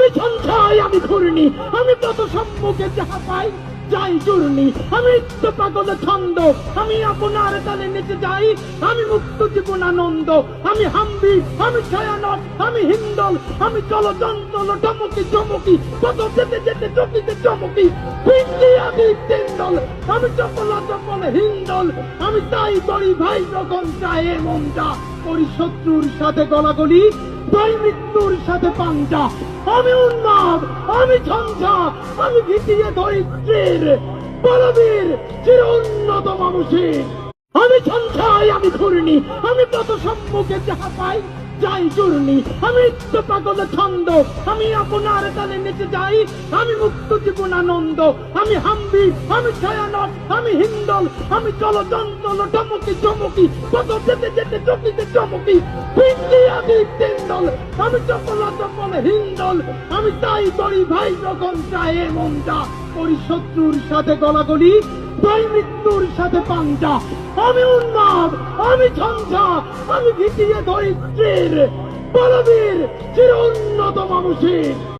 আমি সঞ্চয়, আমি ঘূর্ণি, আমি কত সম্মুখে যাহা পাই যাই চূর্ণি, আমি তো পাগল ছন্দ, আমি আপনার তালে নেচে যাই, আমি মুক্ত জীবন আনন্দ, আমি হাম্বি, আমি ছায়ানট, আমি হিন্দল, আমি চলচঞ্চল টমকি চমকি, কত যেতে যেতে চকিতে চমকি, পিন্ডি আমি তেন্দল, আমি চপলা চপল হিন্দল, আমি তাই করি ভাই যখন চায় মনটা, করি শত্রুর সাথে গলাগলি, তাই মৃত্যুর সাথে পাঞ্জা, আমি উন্মাদ, আমি ঝঞ্ঝা, আমি ভিটিয়ে ধরিত্রীর বলবীর চির উন্নত মানুষের, আমি সঞ্চয়, আমি ঘূর্ণি, আমি কত সম্মুখে যাহা পাই যাই চূর্ণি, আমি তো পাগল ছন্দ, আমি আপনার তালে নেচে যাই, আমি মুক্ত জীবন আনন্দ, আমি হাম্বি, আমি ছায়ানট, আমি হিন্দল, আমি চলচঞ্চল টমকি চমকি, কত যেতে যেতে চকিতে চমকি, পিন্ডি আমি তেন্দল, আমি চপলা চপল হিন্দল, আমি তাই করি ভাই যখন চায় মনটা, করি শত্রুর সাথে গলাগলি, তাই মৃত্যুর সাথে পাঞ্জা, আমি উন্মাদ, আমি ঝঞ্ঝা, আমি ভিটিয়ে ধরিত্রীর বলবীর চির উন্নত মানুষের।